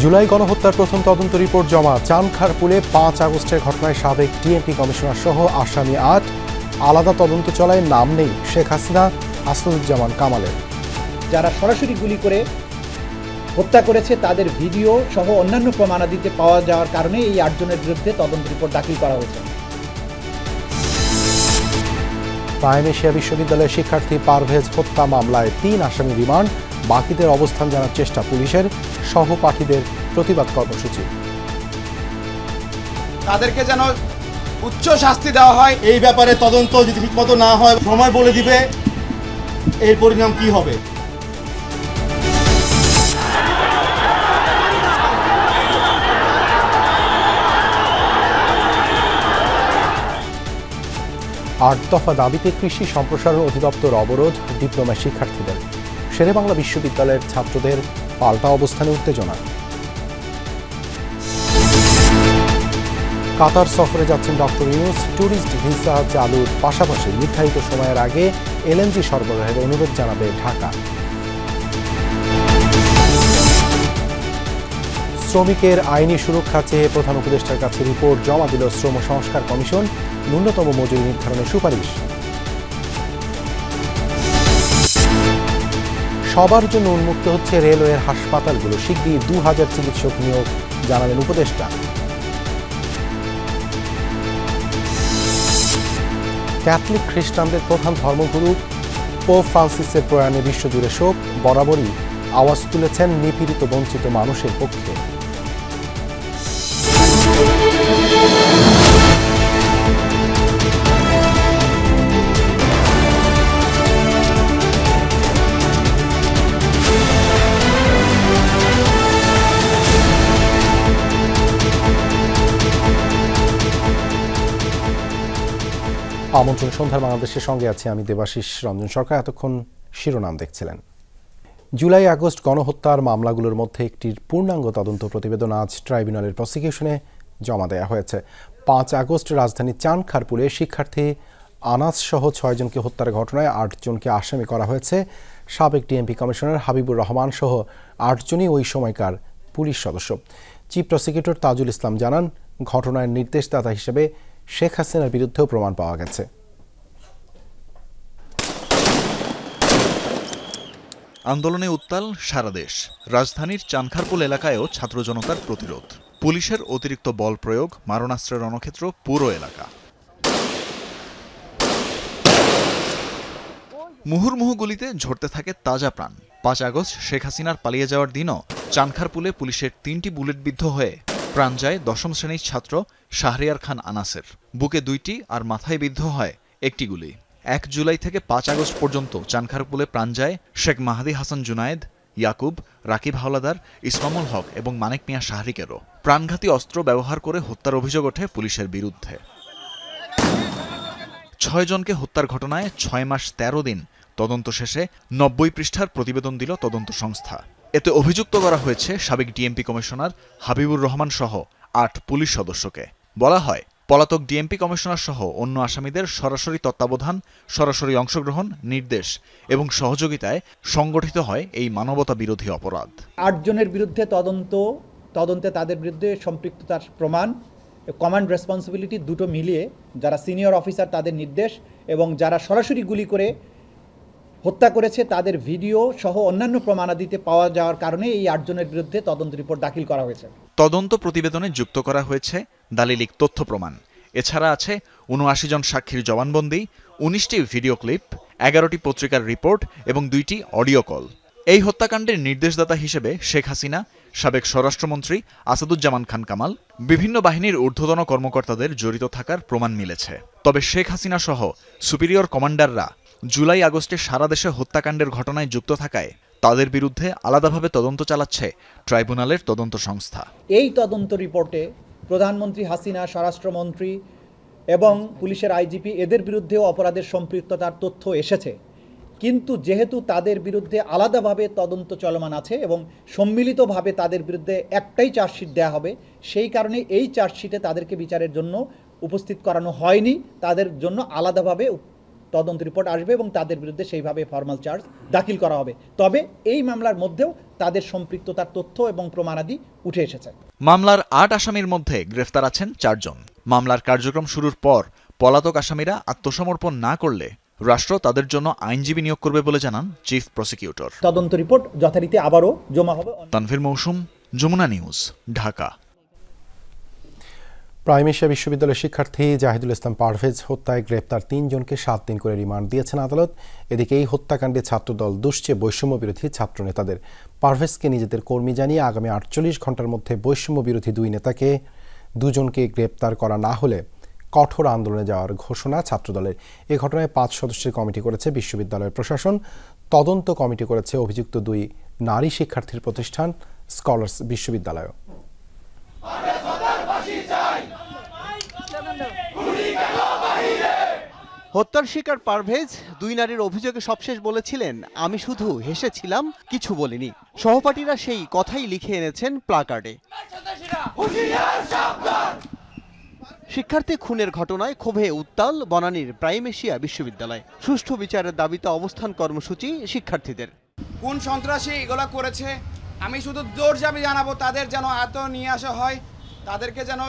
জুলাই গণহত্যার প্রথম তদন্ত রিপোর্ট জমা। চানখারপুলে ৫ আগস্টের ঘটনায় সাবেক ডিএমপি কমিশনার সহ আসামি ৮। আলাদা তদন্ত চলায় নাম নেই শেখ হাসিনা, আসাদুজ্জামান কামালের। যারা সরাসরি গুলি করে হত্যা করেছে তাদের ভিডিও সহ অন্যান্য প্রমাণাদিতে পাওয়া যাওয়ার কারণে এই ৮ জনের বিরুদ্ধে তদন্ত রিপোর্ট দাখিল করা হয়েছে। প্রাইম এশিয়া বিশ্ববিদ্যালয়ের শিক্ষার্থী পারভেজ হত্যা মামলায় ৩ আসামি রিমান্ড। বাকিদের অবস্থান জানার চেষ্টা পুলিশের। সহপাঠীদের প্রতিবাদ কর্মসূচি। তাদেরকে যেন উচ্চ শাস্তি দেওয়া হয়। এই ব্যাপারে তদন্ত যদি ঠিকমতো না হয় সময় বলে দিবে এর পরিণাম কি হবে। আট দফা দাবিতে কৃষি সম্প্রসারণ অধিদপ্তর অবরোধ। ডিপ্লোমা শিক্ষার্থীদের। শেরেবাংলা বিশ্ববিদ্যালয়ের ছাত্রদের পাল্টা অবস্থানে উত্তেজনা। কাতার সফরে যাচ্ছেন ডক্টর ইউনূস। ট্যুরিস্ট ভিসা চালুর পাশাপাশি নির্ধারিত সময়ের আগে এলএনজি সরবরাহের অনুরোধ জানাবে ঢাকা। শ্রমিকের আইনি সুরক্ষা চেয়ে প্রধান উপদেষ্টার কাছে রিপোর্ট জমা দিল শ্রম সংস্কার কমিশন। ন্যূনতম মজুরি নির্ধারণের সুপারিশ। সবার জন্য উন্মুক্ত হচ্ছে রেলওয়ের হাসপাতালগুলো। শিগগিরই ২,০০০ চিকিৎসক নিয়োগ জানালেন উপদেষ্টা। ক্যাথলিক খ্রিস্টানদের প্রধান ধর্মগুরু পোপ ফ্রান্সিসের প্রয়াণে বিশ্বজুড়ে শোক। বরাবরই আওয়াজ তুলেছেন নিপীড়িত বঞ্চিত মানুষের পক্ষে। আমন্ত্রণ সন্ধ্যার বাংলাদেশের সঙ্গে আছি আমি দেবাশিস রঞ্জন সরকার। এতক্ষণ শিরোনাম দেখছিলেন। জুলাই আগস্ট গণহত্যার মামলাগুলোর মধ্যে একটির পূর্ণাঙ্গ তদন্ত প্রতিবেদন আজ ট্রাইব্যুনালের প্রসিকিউশনে জমা দেওয়া হয়েছে। ৫ আগস্ট রাজধানীর চানখারপুলে শিক্ষার্থী আনাস সহ ৬ জনকে হত্যার ঘটনায় ৮ জনকে আসামি করা হয়েছে। সাবেক ডিএমপি কমিশনার হাবিবুর রহমান সহ ৮ জনই ওই সময়কার পুলিশ সদস্য। চিফ প্রসিকিউটর তাজুল ইসলাম জানান, ঘটনার নির্দেশদাতা হিসেবে শেখ হাসিনার বিরুদ্ধেও প্রমাণ পাওয়া গেছে। আন্দোলনে উত্তাল সারা দেশ। রাজধানীর চানখারপুল এলাকায়ও ছাত্র জনতার প্রতিরোধ। পুলিশের অতিরিক্ত বল প্রয়োগ, মারণাস্ত্রের রণক্ষেত্র পুরো এলাকা। মুহুর্মুহু গুলিতে ঝরতে থাকে তাজা প্রাণ। ৫ আগস্ট শেখ হাসিনার পালিয়ে যাওয়ার দিনও চানখারপুলে পুলিশের ৩টি বুলেটবিদ্ধ হয়ে প্রাণ যায় ১০ম শ্রেণীর ছাত্র শাহরিয়ার খান আনাসের। বুকে ২টি আর মাথায় বিদ্ধ হয় একটি গুলি। ১ জুলাই থেকে ৫ আগস্ট পর্যন্ত চানখারপুলে প্রাণ যায় শেখ মাহাদি হাসান জুনায়েদ, ইয়াকুব, রাকিব হাওলাদার, ইসমামুল হক এবং মানিক মিয়া শাহরিকেরও। প্রাণঘাতী অস্ত্র ব্যবহার করে হত্যার অভিযোগ ওঠে পুলিশের বিরুদ্ধে। ৬ জনকে হত্যার ঘটনায় ৬ মাস ১৩ দিন তদন্ত শেষে ৯০ পৃষ্ঠার প্রতিবেদন দিল তদন্ত সংস্থা। এতে অভিযুক্ত করা হয়েছে সাবেক ডিএমপি কমিশনার হাবিবুর রহমান সহ ৮ পুলিশ সদস্যকে। বলা হয়, পলাতক ডিএমপি কমিশনার সহ অন্য আসামিদের সরাসরি তত্ত্বাবধান, সরাসরি অংশগ্রহণ, নির্দেশ এবং সহযোগিতায় সংগঠিত হয় এই মানবতা বিরোধী অপরাধ। ৮ জনের বিরুদ্ধে তদন্তে তাদের বিরুদ্ধে সম্পৃক্ততার প্রমাণ, কমান্ড রেসপন্সিবিলিটি দুটো মিলিয়ে যারা সিনিয়র অফিসার তাদের নির্দেশ এবং যারা সরাসরি গুলি করে হত্যা করেছে তাদের ভিডিও সহ অন্যান্য প্রমাণাদিতে পাওয়া যাওয়ার কারণে এই ৮ জনের বিরুদ্ধে তদন্ত রিপোর্ট দাখিল করা হয়েছে। তদন্ত প্রতিবেদনে যুক্ত করা হয়েছে দালিলিক তথ্য প্রমাণ। এছাড়া আছে ৭৯ জন সাক্ষীর জবানবন্দি, ১৯টি ভিডিও ক্লিপ, ১১টি পত্রিকার রিপোর্ট এবং ২টি অডিও কল। এই হত্যাকাণ্ডের নির্দেশদাতা হিসেবে শেখ হাসিনা, সাবেক স্বরাষ্ট্রমন্ত্রী আসাদুজ্জামান খান কামাল, বিভিন্ন বাহিনীর ঊর্ধ্বতন কর্মকর্তাদের জড়িত থাকার প্রমাণ মিলেছে। তবে শেখ হাসিনা সহ সুপিরিয়র কমান্ডাররা জুলাই আগস্টে সারা দেশে হত্যাকাণ্ডের ঘটনায় যুক্ত থাকায় তাদের বিরুদ্ধে আলাদাভাবে তদন্ত চালাচ্ছে ট্রাইব্যুনালের তদন্ত সংস্থা। এই তদন্ত রিপোর্টে প্রধানমন্ত্রী হাসিনা, স্বরাষ্ট্রমন্ত্রী এবং পুলিশের আইজিপি এদের বিরুদ্ধেও অপরাধের সম্পৃক্ততার তথ্য এসেছে। কিন্তু যেহেতু তাদের বিরুদ্ধে আলাদাভাবে তদন্ত চলমান আছে এবং সম্মিলিতভাবে তাদের বিরুদ্ধে একটাই চার্জশিট দেওয়া হবে, সেই কারণে এই চার্জশিটে তাদেরকে বিচারের জন্য উপস্থিত করানো হয়নি। তাদের জন্য আলাদাভাবে তদন্ত রিপোর্ট আসবে এবং তাদের বিরুদ্ধে সেইভাবে ফর্মাল চার্জ দাখিল করা হবে। তবে এই মামলার মধ্যেও তাদের সম্পৃক্ততার তথ্য এবং প্রমাণাদি উঠে এসেছে। মামলার ৮ আসামির মধ্যে গ্রেফতার আছেন ৪ জন। মামলার কার্যক্রম শুরুর পর পলাতক আসামিরা আত্মসমর্পণ না করলে রাষ্ট্র তাদের জন্য আইনজীবী নিয়োগ করবে বলে জানান চিফ প্রসিকিউটর। তদন্ত রিপোর্ট যথারীতি আবারও জমা হবে। Tanvir Mousum, Jamuna News, Dhaka. Prime Asia বিশ্ববিদ্যালয়ের শিক্ষার্থী জাহিদুল ইসলাম পারভেজ হত্যায় গ্রেপ্তার ৩ জনকে ৭ দিন করে রিমান্ড দিয়েছেন আদালত। এদিকে এই হত্যাকাণ্ডে ছাত্রদল দুষছে বৈষম্য বিরোধী ছাত্র নেতাদের। পারভেজকে নিজেদের কর্মী জানিয়ে আগামী ৪৮ ঘন্টার মধ্যে বৈষম্য বিরোধী দুজনকে গ্রেপ্তার করা না হলে কঠোর আন্দোলনে যাওয়ার ঘোষণা ছাত্রদলের। এ ঘটনায় ৫ সদস্যের কমিটি করেছে বিশ্ববিদ্যালয়ের প্রশাসন। তদন্ত কমিটি করেছে অভিযুক্ত ২ নারী শিক্ষার্থীর প্রতিষ্ঠান স্কলার্স বিশ্ববিদ্যালয়। হত্যার শিকার পারভেজ ২ নারীর অভিযোগে সবশেষ বলেছিলেন, আমি শুধু হেসেছিলাম, কিছু বলিনি। সহপাঠীরা সেই কথাই লিখে এনেছেন প্লাকার্ডে। শিক্ষার্থী খুনের ঘটনায় ক্ষোভে উত্তাল বনানীর প্রাইম এশিয়া বিশ্ববিদ্যালয়। সুষ্ঠু বিচারের দাবিতে অবস্থান কর্মসূচি শিক্ষার্থীদের। কোন সন্ত্রাসী এগুলো করেছে আমি শুধু জোর দাবি জানাবো, তাদের যেন এত নিয়ে আসা হয়, তাদেরকে যেন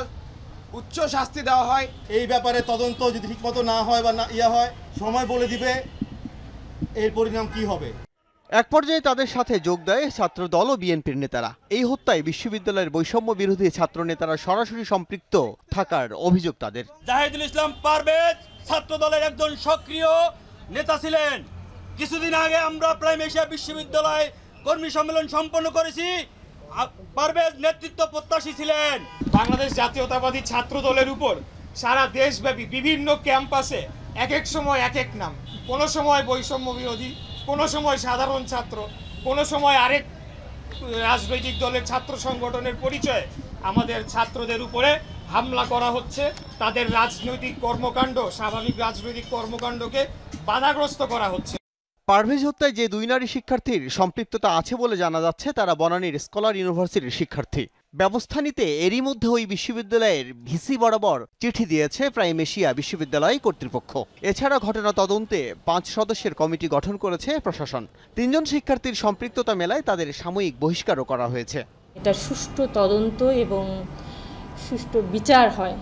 উচ্চ শাস্তি দেওয়া হয়। এই ব্যাপারে তদন্ত যদি ঠিকমতো না হয় বা না হয়, সময় বলে দিবে এর পরিণাম কি হবে। এক পর্যায়ে তাদের সাথে যোগ দেয় ছাত্রদল ও বিএনপির নেতারা। এই হত্যায় বিশ্ববিদ্যালয়ের বৈষম্য বিরোধী ছাত্র নেতারা সরাসরি সম্পৃক্ত থাকার অভিযোগ তাদের। জাহিদুল ইসলাম পারভেজ ছাত্রদলের একজন সক্রিয় নেতা ছিলেন। কিছুদিন আগে আমরা প্রাইম এশিয়া বিশ্ববিদ্যালয়ে কর্মী সম্মেলন সম্পন্ন করেছি। পারভেজ নেতৃত্ব প্রত্যাশী ছিলেন। বাংলাদেশ জাতীয়তাবাদী ছাত্র দলের উপর সারা দেশব্যাপী বিভিন্ন ক্যাম্পাসে এক এক সময় এক এক নাম, কোনো সময় বৈষম্য বিরোধী, কোনো সময় সাধারণ ছাত্র, কোনো সময় আরেক রাজনৈতিক দলের ছাত্র সংগঠনের পরিচয়ে আমাদের ছাত্রদের উপরে হামলা করা হচ্ছে। তাদের রাজনৈতিক কর্মকাণ্ড, স্বাভাবিক রাজনৈতিক কর্মকাণ্ডকে বাধাগ্রস্ত করা হচ্ছে। পারভেজ হত্যায় যে ২ নারী শিক্ষার্থীর সম্পৃক্ততা আছে বলে জানা যাচ্ছে, তারা বনানীর স্কলার ইউনিভার্সিটির শিক্ষার্থী। ব্যবস্থা নিতে এরই মধ্যে ওই বিশ্ববিদ্যালয়ের ভিসি বরাবর চিঠি দিয়েছে প্রাইম এশিয়া বিশ্ববিদ্যালয় কর্তৃপক্ষ। এছাড়া ঘটনা তদন্তে ৫ সদস্যের কমিটি গঠন করেছে প্রশাসন। ৩ জন শিক্ষার্থীর সম্পৃক্ততা মেলায় তাদের সাময়িক বহিষ্কারও করা হয়েছে। এটা সুষ্ঠু তদন্ত এবং সুষ্ঠু বিচার হয়,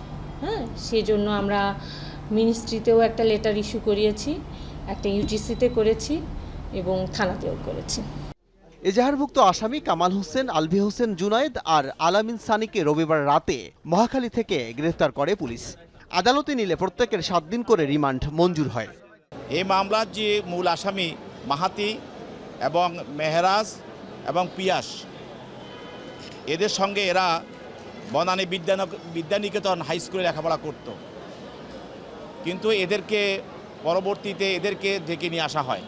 সেই জন্য আমরা মিনিস্ট্রিতেও একটা লেটার ইস্যু করিয়েছি, একটা ইউজিসিতে করেছি এবং থানাতেও করেছি। এজাহারভুক্ত আসামি কামাল হোসেন, আলভি হোসেন জুনায়েদ আর আলামিন সানিকে রবিবার রাতে মহাখালী থেকে গ্রেফতার করে পুলিশ। আদালতে নিলে প্রত্যেকের ৭ দিন করে রিমান্ড মঞ্জুর হয়। এই মামলার যে মূল আসামি মাহাতি এবং মেহরাজ এবং পিয়াস, এদের সঙ্গে এরা বনানী বিদ্যানিকেতন হাই স্কুলে লেখাপড়া করত, কিন্তু পরবর্তীতে এদেরকে ডেকে নিয়ে আসা হয়।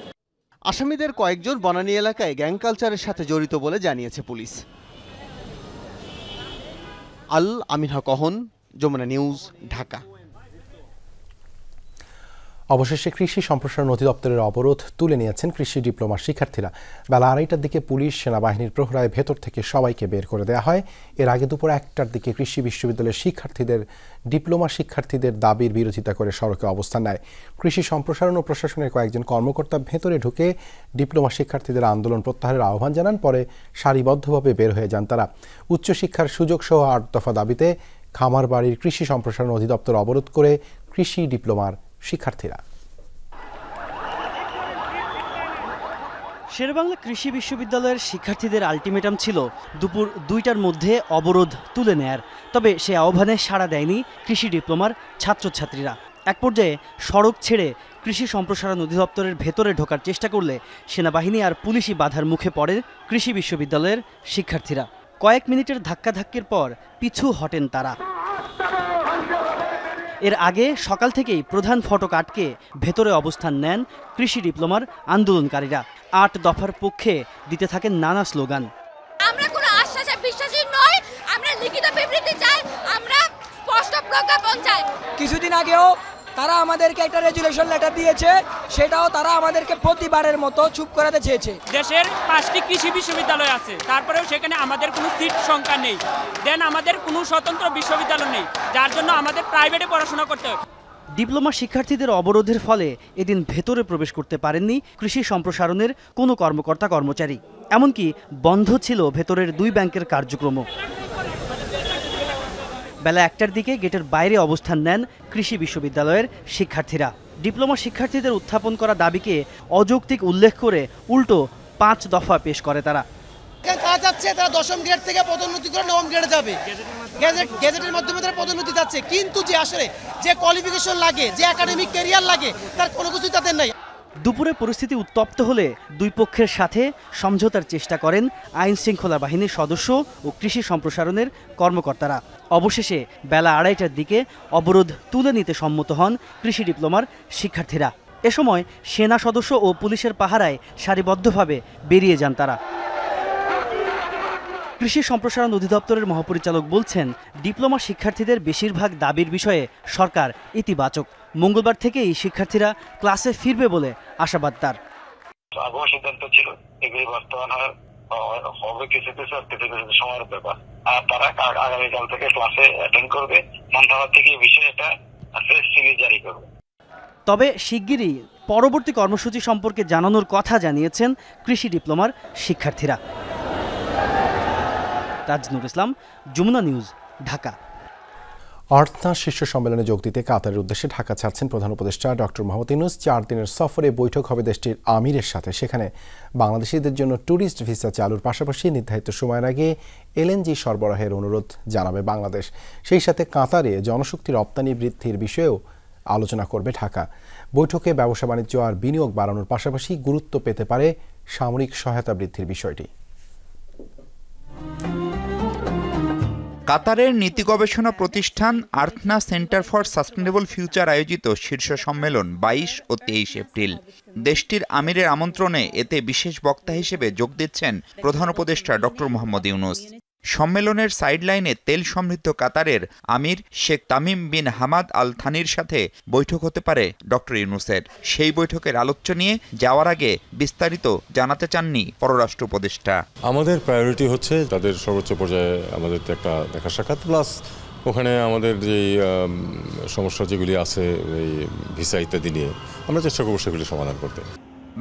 আসামিদের কয়েকজন বনানী এলাকায় গ্যাং কালচারের সাথে জড়িত বলে জানিয়েছে পুলিশ। আল আমিন হক অহন, যমুনা নিউজ, ঢাকা। অবশেষে কৃষি সম্প্রসারণ অধিদপ্তরের অবরোধ তুলে নিয়েছেন কৃষি ডিপ্লোমার শিক্ষার্থীরা। বেলা ২:৩০টার দিকে পুলিশ সেনাবাহিনীর প্রহরায় ভেতর থেকে সবাইকে বের করে দেওয়া হয়। এর আগে দুপুর ১টার দিকে কৃষি বিশ্ববিদ্যালয়ের ডিপ্লোমা শিক্ষার্থীদের দাবির বিরোধিতা করে সড়কে অবস্থান নেয়। কৃষি সম্প্রসারণ ও প্রশাসনের কয়েকজন কর্মকর্তা ভেতরে ঢুকে ডিপ্লোমা শিক্ষার্থীদের আন্দোলন প্রত্যাহারের আহ্বান জানান। পরে সারিবদ্ধভাবে বের হয়ে যান তারা। উচ্চশিক্ষার সুযোগ সহ ৮ দফা দাবিতে খামারবাড়ির কৃষি সম্প্রসারণ অধিদপ্তর অবরোধ করে কৃষি ডিপ্লোমার শিক্ষার্থীরা। শেরেবাংলা কৃষি বিশ্ববিদ্যালয়ের শিক্ষার্থীদের আলটিমেটাম ছিল দুপুর ২টার মধ্যে অবরোধ তুলে নেয়ার। তবে সে আহ্বানে সাড়া দেয়নি কৃষি ডিপ্লোমার ছাত্রছাত্রীরা। এক পর্যায়ে সড়ক ছেড়ে কৃষি সম্প্রসারণ অধিদপ্তরের ভেতরে ঢোকার চেষ্টা করলে সেনাবাহিনী আর পুলিশি বাধার মুখে পড়ে কৃষি বিশ্ববিদ্যালয়ের শিক্ষার্থীরা। কয়েক মিনিটের ধাক্কাধাক্কির পর পিছু হটেন তারা। এর আগে সকাল থেকেই প্রধান ফটক আটকে ভেতরে অবস্থান নেন কৃষি ডিপ্লোমার আন্দোলনকারীরা। ৮ দফার পক্ষে দিতে থাকেন নানা স্লোগান। আমরা কোনো আশ্বাসে বিশ্বাসী নই, আমরা লিখিত বিবৃতি চাই, আমরা স্পষ্ট প্রজ্ঞাপন চাই। কিছুদিন আগেও তারা আমাদেরকে একটা রেজুলেশন লেটার দিয়েছে, সেটাও তারা আমাদেরকে প্রতিবারের মতো চুপ করাতে চেয়েছে। দেশের 5টি কৃষি বিশ্ববিদ্যালয় আছে, তারপরেও সেখানে আমাদের কোনো সিট সংখ্যা নেই। দেন আমাদের কোনো স্বতন্ত্র বিশ্ববিদ্যালয় নেই, যার জন্য আমাদের প্রাইভেটে পড়াশোনা করতে হয়। ডিপ্লোমা শিক্ষার্থীদের অবরোধের ফলে এদিন ভেতরে প্রবেশ করতে পারেননি কৃষি সম্প্রসারণের কোনো কর্মকর্তা কর্মচারী। এমনকি বন্ধ ছিল ভেতরের 2 ব্যাংকের কার্যক্রমও। বেলা 1টার দিকে গেটের বাইরে অবস্থান নেন কৃষি বিশ্ববিদ্যালয়ের শিক্ষার্থীরা। ডিপ্লোমা শিক্ষার্থীদের উত্থাপন করা দাবিকে অযৌক্তিক উল্লেখ করে উল্টো 5 দফা পেশ করে তারা। কাজ যাচ্ছে, তারা 10ম গ্রেড থেকে পদোন্নতি করে 9ম গ্রেডে যাবে। গেজেটের মাধ্যমে তারা পদোন্নতি যাচ্ছে, কিন্তু যে আসলে যে কোয়ালিফিকেশন লাগে, যে একাডেমিক ক্যারিয়ার লাগে, তার কোনো কিছুই তাদের নাই। দুপুরে পরিস্থিতি উত্তপ্ত হলে 2 পক্ষের সাথে সমঝোতার চেষ্টা করেন আইন শৃঙ্খলা বাহিনীর সদস্য ও কৃষি সম্প্রসারণের কর্মকর্তারা। অবশেষে বেলা 2:30টার দিকে অবরোধ তুলে নিতে সম্মত হন কৃষি ডিপ্লোমার শিক্ষার্থীরা। এ সময় সেনা সদস্য ও পুলিশের পাহারায় সারিবদ্ধভাবে বেরিয়ে যান তারা। কৃষি সম্প্রসারণ অধিদপ্তরের মহাপরিচালক বলছেন, ডিপ্লোমা শিক্ষার্থীদের বেশিরভাগ দাবির বিষয়ে সরকার ইতিবাচক। মঙ্গলবার থেকেই শিক্ষার্থীরা ক্লাসে ফিরবে বলে আশাবাদ তার। আগেও সিদ্ধান্ত ছিল, এগুলি বাস্তবায়ন হবে কিছু কিছু সময়ের ব্যাপার। আর তারা আগামীকাল থেকে ক্লাসে অ্যাটেন্ড করবে, মন্ত্রণালয় থেকে এই বিষয়ে একটা প্রেস রিলিজ জারি করবে। তবে শিগগিরই পরবর্তী কর্মসূচি সম্পর্কে জানানোর কথা জানিয়েছেন কৃষি ডিপ্লোমার শিক্ষার্থীরা। তাজনুর ইসলাম, যমুনা নিউজ, ঢাকা। অর্থনা শীর্ষ সম্মেলনে যোগ দিতে কাতারের উদ্দেশ্যে ঢাকা ছাড়ছেন প্রধান উপদেষ্টা ডক্টর মোহাম্মদ ইউনূস। 4 দিনের সফরে বৈঠক হবে দেশটির আমিরের সাথে। সেখানে বাংলাদেশিদের জন্য ট্যুরিস্ট ভিসা চালুর পাশাপাশি নির্ধারিত সময়ের আগে এলএনজি সরবরাহের অনুরোধ জানাবে বাংলাদেশ। সেই সাথে কাতারে জনশক্তি রপ্তানি বৃদ্ধির বিষয়েও আলোচনা করবে ঢাকা। বৈঠকে ব্যবসা বাণিজ্য আর বিনিয়োগ বাড়ানোর পাশাপাশি গুরুত্ব পেতে পারে সামরিক সহায়তা বৃদ্ধির বিষয়টি। কাতারের নীতি গবেষণা প্রতিষ্ঠান আর্থনা সেন্টার ফর সাস্টেনেবল ফিউচার আয়োজিত শীর্ষ সম্মেলন 22 ও 23 এপ্রিল। দেশটির আমিরের আমন্ত্রণে এতে বিশেষ বক্তা হিসেবে যোগ দিচ্ছেন প্রধান উপদেষ্টা ডক্টর মোহাম্মদ ইউনূস। সম্মেলনের সাইডলাইনে তেল সমৃদ্ধ কাতারের আমির শেখ তামিম বিন হামাদ আল থানির সাথে বৈঠক হতে পারে ডক্টর ইউনূসের। সেই বৈঠকের আলোচ্য নিয়ে যাওয়ার আগে বিস্তারিত জানাতে চাননি পররাষ্ট্র উপদেষ্টা। আমাদের প্রায়োরিটি হচ্ছে তাদের সর্বোচ্চ পর্যায়ে আমাদের একটা দেখা সাক্ষাৎ, প্লাস ওখানে আমাদের যেই সমস্যা যেগুলি আছে এই ভিসা ইত্যাদি নিয়ে আমরা চেষ্টা করব সেগুলি সমাধান করতে।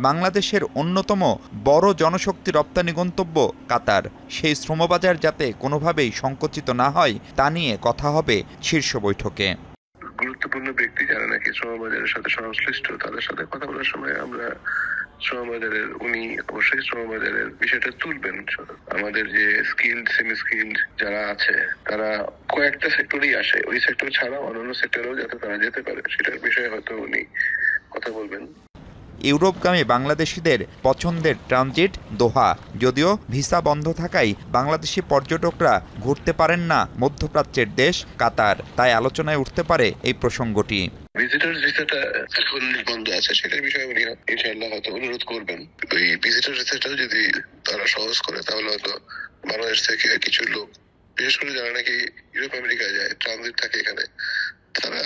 বাংলাদেশের অন্যতম বড় জনশক্তি রপ্তানি গন্তব্য কাতার, সেই শ্রমবাজার যাতে কোনোভাবেই সংকুচিত না হয় তা নিয়ে কথা হবে শীর্ষ বৈঠকে। গুরুত্বপূর্ণ ব্যক্তি যারা নাকি শ্রমবাজারের সাথে সংশ্লিষ্ট, তাদের সাথে কথা বলার সময় আমরা উনি অবশ্যই শ্রমবাজারের বিষয়টা তুলবেন। আমাদের যে স্কিলড সেমি স্কিলড যারা আছে তারা কয়েকটা সেক্টরেই আসে, ওই সেক্টর ছাড়া অন্যান্য সেক্টরেও যাতে তারা যেতে পারে সেটার বিষয়ে হয়তো উনি কথা বলবেন। ইউরোপগামী বাংলাদেশিদের পছন্দের ট্রানজিট দোহা, যদিও ভিসা বন্ধ থাকায় বাংলাদেশি পর্যটকরা ঘুরতে পারেন না মধ্যপ্রাচ্যের দেশ কাতার, তাই আলোচনায় উঠতে পারে এই প্রসঙ্গটি। ভিজিটর ভিসাটা এখন বন্ধ আছে, সেটার বিষয়ে উনি ইনশাআল্লাহ হয়তো অনুরোধ করবেন। ওই ভিজিটর ভিসাটাও যদি তারা সহজ করে তাহলে হয়তো বাংলাদেশ থেকে কিছু লোক, বিশেষ করে যারা নাকি ইউরোপ আমেরিকায় যায়, ট্রানজিট থাকে এখানে, তারা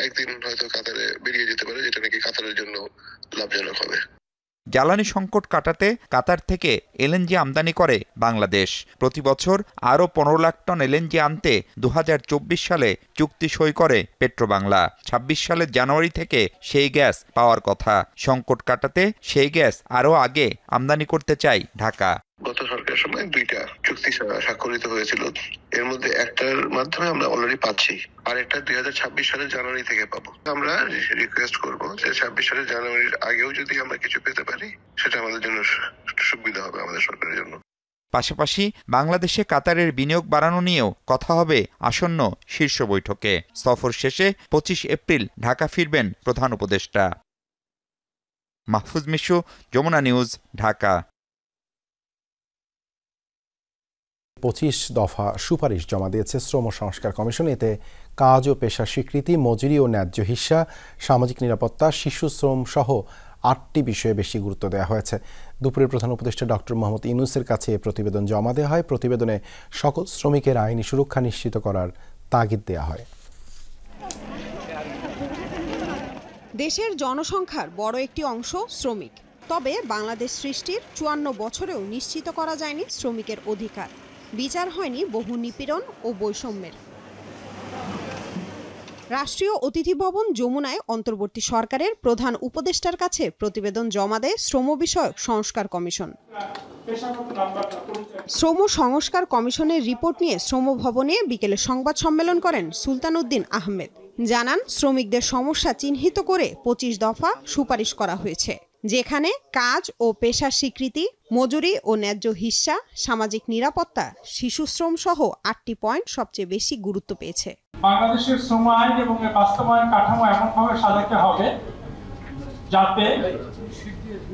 একদিন হয়তো কাতারে বেরিয়ে যেতে পারে, যেটা নাকি কাতারের জন্য লাভজনক হবে। জ্বালানি সংকট কাটাতে কাতার থেকে এলএনজি আমদানি করে বাংলাদেশ। প্রতি বছর আরও 15 লাখ টন এলএনজি আনতে 2024 সালে চুক্তি সই করে পেট্রোবাংলা। 26 সালের জানুয়ারি থেকে সেই গ্যাস পাওয়ার কথা। সংকট কাটাতে সেই গ্যাস আরও আগে আমদানি করতে চায় ঢাকা। গত সরকারের সময় 2টা চুক্তি স্বাক্ষরিত হয়েছিল, এর মধ্যে একটার মাধ্যমে আমরা অলরেডি পাচ্ছি, আর একটা 2026 সালের জানুয়ারি থেকে পাবো। আমরা রিকোয়েস্ট করব যে 26 সালের জানুয়ারির আগেও যদি আমরা কিছু পেতে পারি সেটা আমাদের জন্য সুবিধা হবে, আমাদের সরকারের জন্য। পাশাপাশি বাংলাদেশে কাতারের বিনিয়োগ বাড়ানো নিয়েও কথা হবে আসন্ন শীর্ষ বৈঠকে। সফর শেষে 25 এপ্রিল ঢাকা ফিরবেন প্রধান উপদেষ্টা। মাহফুজ মিশু, যমুনা নিউজ, ঢাকা। 25 দফা সুপারিশ জমা দিয়েছে শ্রম সংস্কার কমিশন। এতে কাজ ও পেশার স্বীকৃতি, মজুরি ও ন্যায্য হিস্যা, সামাজিক নিরাপত্তা, শিশু শ্রম সহ 8টি বিষয়ে বেশি গুরুত্ব দেওয়া হয়েছে। দুপুরে প্রধান উপদেষ্টা ডক্টর মোহাম্মদ ইউনূসের কাছে প্রতিবেদন জমা দেওয়া হয়। প্রতিবেদনে সকল শ্রমিকের আইনি সুরক্ষা নিশ্চিত করার তাগিদ দেওয়া হয়। দেশের জনসংখ্যার বড় একটি অংশ শ্রমিক, তবে বাংলাদেশ সৃষ্টির 54 বছরেও নিশ্চিত করা যায়নি শ্রমিকের অধিকার। বিচার হয়নি বহু নিপীড়ন ও বৈষম্যের। রাষ্ট্রীয় অতিথি ভবন যমুনায় অন্তর্বর্তী সরকারের প্রধান উপদেষ্টার কাছে প্রতিবেদন জমা দেয় শ্রম বিষয়ক সংস্কার কমিশন। শ্রম সংস্কার কমিশনের রিপোর্ট নিয়ে শ্রম ভবনে বিকেলে সংবাদ সম্মেলন করেন সুলতান উদ্দিন আহমেদ। জানান, শ্রমিকদের সমস্যা চিহ্নিত করে 25 দফা সুপারিশ করা হয়েছে, যেখানে কাজ ও পেশার স্বীকৃতি, মজুরি ও ন্যায্য হিস্সা, সামাজিক নিরাপত্তা, শিশু শ্রম সহ 8টি পয়েন্ট সবচেয়ে বেশি গুরুত্ব পেয়েছে। বাংলাদেশের শ্রম আইন এবং বাস্তবায়ন কাঠামো এমনভাবে সাজাতে হবে যাতে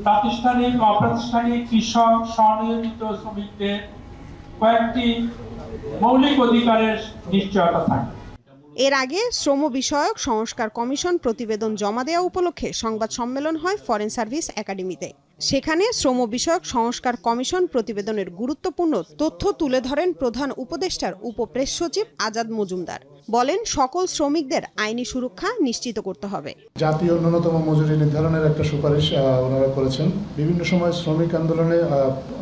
প্রাতিষ্ঠানিক, অপ্রাতিষ্ঠানিক, কৃষক, স্বনিয়োজিত শ্রমিকদের কয়েকটি মৌলিক অধিকারের নিশ্চয়তা থাকে। এর আগে শ্রম বিষয়ক সংস্কার কমিশন প্রতিবেদন জমা দেওয়া উপলক্ষে সংবাদ সম্মেলন হয় ফরেন সার্ভিস একাডেমিতে। সেখানে শ্রম বিষয়ক সংস্কার কমিশন প্রতিবেদনের গুরুত্বপূর্ণ তথ্য তুলে ধরেন প্রধান উপদেষ্টার উপপ্রেস সচিব আজাদ মজুমদার। বলেন, সকল শ্রমিকদের আইনি সুরক্ষা নিশ্চিত করতে হবে। জাতীয় ন্যূনতম মজুরি নির্ধারণের একটা সুপারিশ ওনারা করেছেন। বিভিন্ন সময় শ্রমিক আন্দোলনে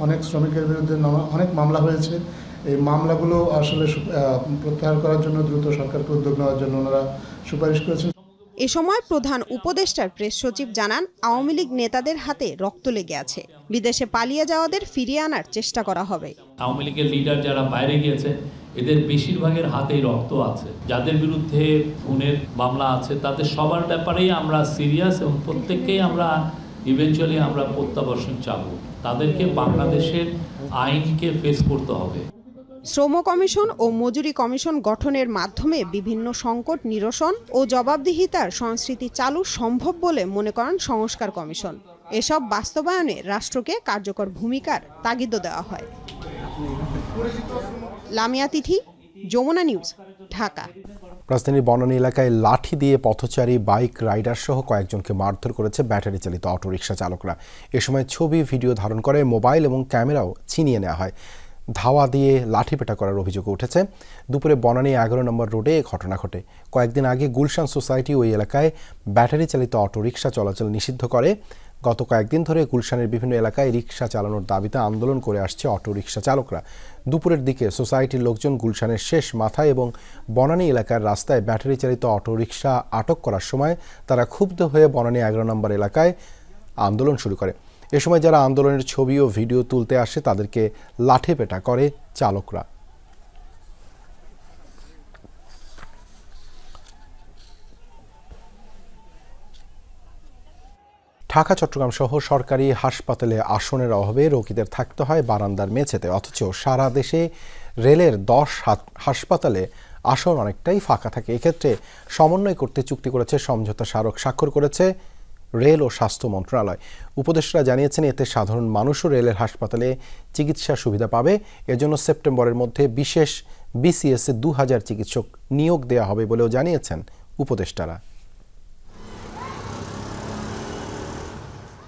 অনেক শ্রমিকের বিরুদ্ধে অনেক মামলা হয়েছে। এই মামলাগুলো আসলে প্রত্যাহার করার জন্য দ্রুত সরকারকে উদ্যোগ নেওয়ার জন্য ওনারা সুপারিশ করেছেন। এ সময় প্রধান উপদেষ্টার প্রেস সচিব জানান, আওয়ামী লীগ নেতাদের হাতে রক্ত লেগে আছে, বিদেশে পালিয়ে যাওয়াদের ফিরিয়ে আনার চেষ্টা করা হবে। আওয়ামী লীগের লিডার যারা বাইরে গিয়েছে এদের বেশিরভাগের হাতেই রক্ত আছে। যাদের বিরুদ্ধে খুনের মামলা আছে তাদের সবার ব্যাপারেই আমরা সিরিয়াস এবং প্রত্যেককেই আমরা ইভেনচুয়ালি আমরা প্রত্যাবর্তন চাবো। তাদেরকে বাংলাদেশের আইনকে ফেস করতে হবে। শ্রম কমিশন ও মজুরি কমিশন গঠনের মাধ্যমে বিভিন্ন সংকট নিরসন ও জবাবদিহিতার সংস্কৃতি চালু সম্ভব বলে মনে করেন সংস্কার কমিশন। এসব বাস্তবায়নে রাষ্ট্রকে কার্যকর ভূমিকার তাগিদও দেওয়া হয়। লামিয়া তিথি, যমুনা নিউজ, ঢাকা। রাজধানীর বনানী এলাকায় লাঠি দিয়ে পথচারী, বাইক রাইডার সহ কয়েকজনকে মারধর করেছে ব্যাটারি চালিত অটোরিকশা চালকরা। এ সময় ছবি, ভিডিও ধারণ করে মোবাইল এবং ক্যামেরাও ছিনিয়ে নেওয়া হয়। ধাওয়া দিয়ে লাঠিপেটা করার অভিযোগ উঠেছে। দুপুরে বনানী 11 নম্বর রোডে ঘটনা ঘটে। কয়েকদিন আগে গুলশান সোসাইটি ওই এলাকায় ব্যাটারি চালিত অটোরিকশা চলাচল নিষিদ্ধ করে। গত কয়েকদিন ধরে গুলশানের বিভিন্ন এলাকায় রিকশা চালানোর দাবিতে আন্দোলন করে আসছে অটোরিকশা চালকরা। দুপুরের দিকে সোসাইটির লোকজন গুলশানের শেষ মাথায় এবং বনানী এলাকার রাস্তায় ব্যাটারি চালিত অটোরিকশা আটক করার সময় তারা ক্ষুব্ধ হয়ে বনানী 11 নম্বর এলাকায় আন্দোলন শুরু করে। এ সময় যারা আন্দোলনের ছবি ও ভিডিও তুলতে আসে তাদেরকে লাঠিপেটা করে চালকরা। ঢাকা, চট্টগ্রাম সহ সরকারি হাসপাতালে আসনের অভাবে রোগীদের থাকতে হয় বারান্দার মেঝেতে। অথচ সারা দেশে রেলের 10 হাসপাতালে আসন অনেকটাই ফাঁকা থাকে। এক্ষেত্রে সমন্বয় করতে চুক্তি করেছে, সমঝোতা স্মারক স্বাক্ষর করেছে রেল ও স্বাস্থ্য মন্ত্রণালয়। উপদেষ্টারা জানিয়েছেন, এতে সাধারণ মানুষও রেলের হাসপাতালে চিকিৎসা সুবিধা পাবে। এজন্য সেপ্টেম্বরের মধ্যে বিশেষ বিসিএসে 2000 চিকিৎসক নিয়োগ দেওয়া হবে বলেও জানিয়েছেন উপদেষ্টারা।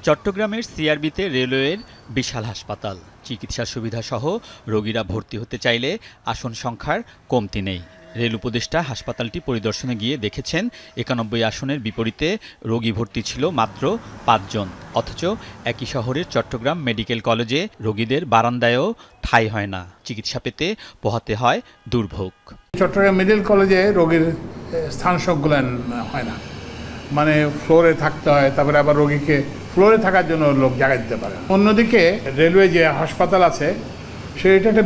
চট্টগ্রামের সিআরবিতে রেলওয়ের বিশাল হাসপাতাল, চিকিৎসা সুবিধা সহ রোগীরা ভর্তি হতে চাইলে আসন সংখ্যার কমতি নেই। রেল উপদেষ্টা হাসপাতালটি পরিদর্শনে গিয়ে দেখেছেন 91 আসনের বিপরীতে রোগী ভর্তি ছিল মাত্র 5 জন। অথচ একই শহরের চট্টগ্রাম মেডিকেল কলেজে রোগীদের বারান্দায়ও ঠাঁই হয় না, চিকিৎসা পেতে পোহাতে হয় দুর্ভোগ। চট্টগ্রাম মেডিকেল কলেজে রোগীর স্থান সংকুলান হয় না, মানে ফ্লোরে থাকতে হয়, তারপরে আবার রোগীকে ফ্লোরে থাকার জন্য লোক জায়গা দিতে পারে। অন্যদিকে রেলওয়ে যে হাসপাতাল আছে সেটা একটা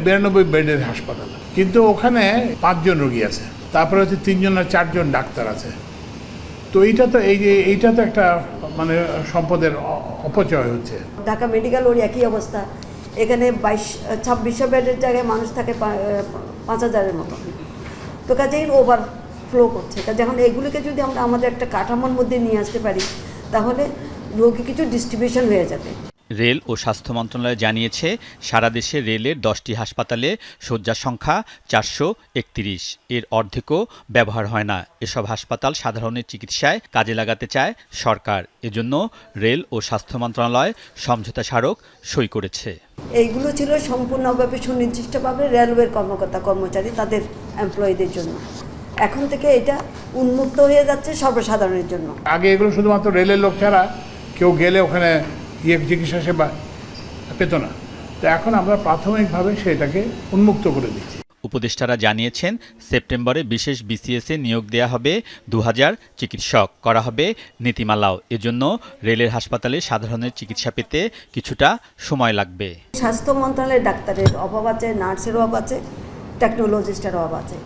92 বেডের হাসপাতাল, কিন্তু ওখানে 5 জন রোগী আছে, তারপরে হচ্ছে 3 জন আর 4 জন ডাক্তার আছে। তো এইটা তো একটা মানে সম্পদের অপচয় হচ্ছে। ঢাকা মেডিকেল ওর একই অবস্থা, এখানে 2600 বেডের জায়গায় মানুষ থাকে 5000-এর মতো। তো কাজেই ওভারফ্লো করছে। যখন এগুলিকে যদি আমরা আমাদের একটা কাঠামোর মধ্যে নিয়ে আসতে পারি তাহলে রোগী কিছু ডিস্ট্রিবিউশন হয়ে যাবে। রেল ও স্বাস্থ্য মন্ত্রণালয় জানিয়েছে, সারা দেশে রেলের 10টি হাসপাতালে শয্যা সংখ্যা 431, এর অর্ধেকও ব্যবহার হয় না। এসব হাসপাতাল সাধারণের চিকিৎসায় কাজে লাগাতে চায় সরকার। এজন্য রেল ও স্বাস্থ্য মন্ত্রণালয় সমঝোতা স্মারক সই করেছে। এইগুলো ছিল সম্পূর্ণভাবে সুনির্দিষ্টভাবে রেলওয়ের কর্মচারী তাদের এমপ্লয়ীদের জন্য। এখন থেকে এটা উন্মুক্ত হয়ে যাচ্ছে সর্বসাধারণের জন্য। আগে এগুলো শুধুমাত্র রেলের লোক ছাড়া কেউ গেলে ওখানে চিকিৎসা সেবা পেত না, তো এখন আমরা প্রাথমিকভাবে সেটাকে উন্মুক্ত করে দিচ্ছি। উপদেষ্টারা জানিয়েছেন সেপ্টেম্বরে বিশেষ বিসিএসে নিয়োগ দেয়া হবে 2000 চিকিৎসক, করা হবে নীতিমালাও। এজন্য রেলের হাসপাতালে সাধারণের চিকিৎসা পেতে কিছুটা সময় লাগবে। স্বাস্থ্য মন্ত্রণালয়ের ডাক্তারের অভাব আছে, নার্সের অভাব আছে, টেকনোলজিস্টের অভাব আছে।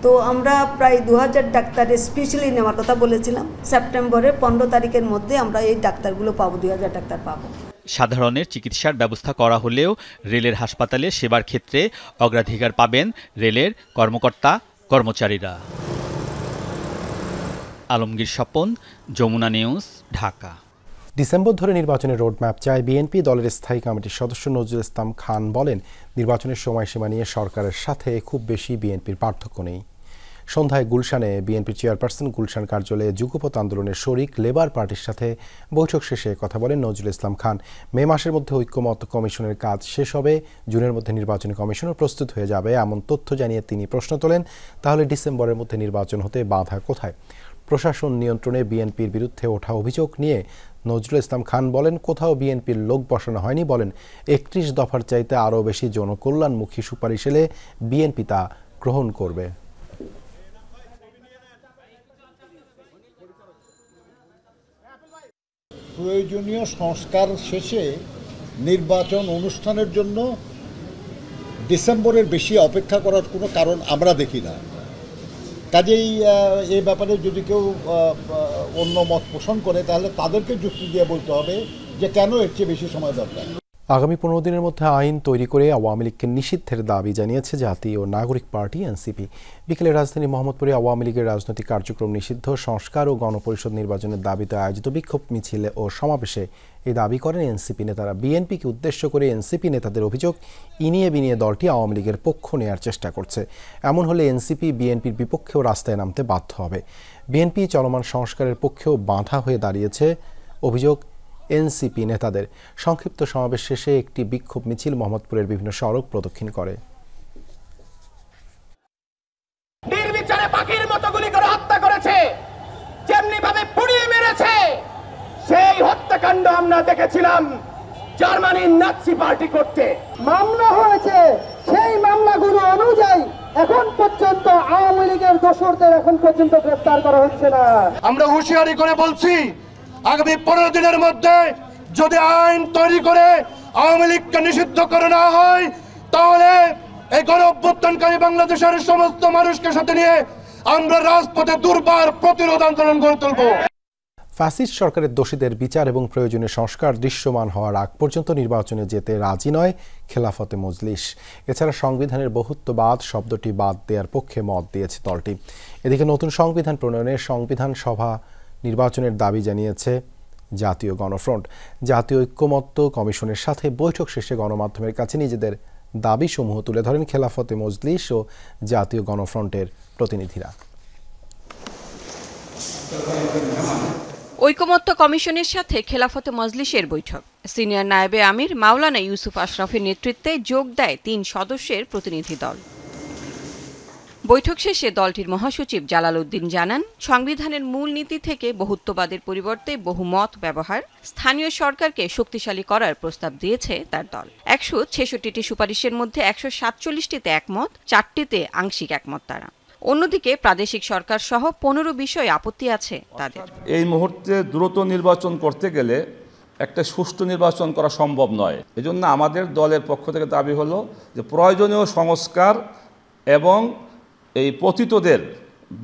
তো আমরা প্রায় 2000 ডাক্তার স্পেশালি নেওয়ার কথা বলেছিলাম। সেপ্টেম্বরের 15 তারিখের মধ্যে আমরা এই ডাক্তারগুলো পাবো, 2000 ডাক্তার পাবো। সাধারণের চিকিৎসার ব্যবস্থা করা হলেও রেলের হাসপাতালে সেবার ক্ষেত্রে অগ্রাধিকার পাবেন রেলের কর্মকর্তা কর্মচারীরা। আলমগীর স্বপন, যমুনা নিউজ, ঢাকা। ডিসেম্বর ধরে নির্বাচনের রোডম্যাপ চায় বিএনপি। দলের স্থায়ী কমিটির সদস্য নজরুল ইসলাম খান বলেন, নির্বাচনের সময়সীমা নিয়ে সরকারের সাথে খুব বেশি বিএনপির পার্থক্য নেই। সন্ধ্যায় গুলশানে বিএনপির চেয়ারপারসন গুলশান কার্যালয়ে যুগপৎ আন্দোলনের শরিক লেবার পার্টির সাথে বৈঠক শেষে কথা বলেন নজরুল ইসলাম খান। মে মাসের মধ্যে ঐক্যমত্য কমিশনের কাজ শেষ হবে, জুনের মধ্যে নির্বাচনী কমিশনও প্রস্তুত হয়ে যাবে এমন তথ্য জানিয়ে তিনি প্রশ্ন তোলেন, তাহলে ডিসেম্বরের মধ্যে নির্বাচন হতে বাধা কোথায়? প্রশাসন নিয়ন্ত্রণে বিএনপির বিরুদ্ধে ওঠা অভিযোগ নিয়ে নজরুল ইসলাম খান বলেন, কোথাও বিএনপির লোক বসানো হয়নি। বলেন, 31 দফার চাইতে আরও বেশি জনকল্যাণমুখী সুপারিশ এলে বিএনপি তা গ্রহণ করবে। প্রয়োজনীয় সংস্কার শেষে নির্বাচন অনুষ্ঠানের জন্য ডিসেম্বরের বেশি অপেক্ষা করার কোনো কারণ আমরা দেখি না। কাজেই এ ব্যাপারে যদি কেউ অন্য মত পোষণ করে তাহলে তাদেরকে যুক্তি দিয়ে বলতে হবে যে কেন এর চেয়ে বেশি সময় দরকার। আগামী 15 দিনের মধ্যে আইন তৈরি করে আওয়ামী লীগকে নিষিদ্ধের দাবি জানিয়েছে জাতীয় নাগরিক পার্টি এনসিপি। বিকেলে রাজধানী মোহাম্মদপুরে আওয়ামী লীগের রাজনৈতিক কার্যক্রম নিষিদ্ধ, সংস্কার ও গণপরিষদ নির্বাচনের দাবিতে আয়োজিত বিক্ষোভ মিছিল ও সমাবেশে এই দাবি করেন এনসিপি নেতারা। বিএনপিকে উদ্দেশ্য করে এনসিপি নেতাদের অভিযোগ, ইনিয়ে বিনিয়ে দলটি আওয়ামী লীগের পক্ষ নেয়ার চেষ্টা করছে। এমন হলে এনসিপি বিএনপির বিপক্ষেও রাস্তায় নামতে বাধ্য হবে। বিএনপি চলমান সংস্কারের পক্ষেও বাধা হয়ে দাঁড়িয়েছে অভিযোগ এনসিপি নেতাদের। সংক্ষিপ্ত সমাবেশ শেষে একটি বিক্ষোভ মিছিল মোহাম্মদপুরের বিভিন্ন সড়ক প্রদক্ষিণ করে। নির্বিচারে পাখির মতো গুলি করে হত্যা করেছে, যেমনি ভাবে পুড়িয়ে মেরেছে, সেই হত্যাকাণ্ড আমরা দেখেছিলাম জার্মানির নাৎসি পার্টি করতে। মামলা হয়েছে, সেই মামলাগুলো অনুযায়ী এখন পর্যন্ত আওয়ামী লীগের দোষরদের এখন পর্যন্ত গ্রেফতার করা হচ্ছে না। আমরা হুঁশিয়ারি করে বলছি, আগামী 15 দিনের মধ্যে যদি আইন তৈরি করে আওয়ামী লীগকে নিষিদ্ধ করে না হয়, তাহলে এই গণ অভ্যুত্থানকারী বাংলাদেশের সমস্ত মানুষকে সাথে নিয়ে আমরা রাজপথে দুর্বার প্রতিরোধ আন্দোলন গড়ে তুলব। ফ্যাসিস্ট সরকারের দোষীদের বিচার এবং প্রয়োজনীয় সংস্কার দৃশ্যমান হওয়ার আগ পর্যন্ত নির্বাচনে যেতে রাজি নয় খেলাফতে মজলিস। এছাড়া সংবিধানের বহুত্ববাদ শব্দটি বাদ দেওয়ার পক্ষে মত দিয়েছে দলটি। এদিকে নতুন সংবিধান প্রণয়নে সংবিধান সভা নির্বাচনের দাবি জানিয়েছে জাতীয় গণফ্রন্ট। জাতীয় ঐক্যমত্য কমিশনের সাথে বৈঠক শেষে গণমাধ্যমের কাছে নিজেদের দাবিসমূহ তুলে ধরেন খেলাফতে মজলিস ও জাতীয় গণফ্রন্টের প্রতিনিধিরা। ঐকমত্য কমিশনের সাথে খেলাফতে মজলিসের বৈঠক। সিনিয়র নায়েবে আমির মাওলানা ইউসুফ আশরাফের নেতৃত্বে যোগ দেয় 3 সদস্যের প্রতিনিধি দল। বৈঠক শেষে দলটির মহাসচিব জালাল উদ্দিন জানান, সংবিধানের মূল নীতি থেকে বহুত্ববাদের পরিবর্তে বহুমত ব্যবহার, স্থানীয় সরকারকে শক্তিশালী করার প্রস্তাব দিয়েছে তার দল। 166টি সুপারিশের মধ্যে 147টিতে একমত, 4টিতে আংশিক একমত তারা। অন্যদিকে প্রাদেশিক সরকার সহ 15 বিষয়ে আপত্তি আছে তাদের। এই মুহূর্তে দ্রুত নির্বাচন করতে গেলে একটা সুষ্ঠু নির্বাচন করা সম্ভব নয়। এজন্য আমাদের দলের পক্ষ থেকে দাবি হলো যে প্রয়োজনীয় সংস্কার এবং এই পতিতদের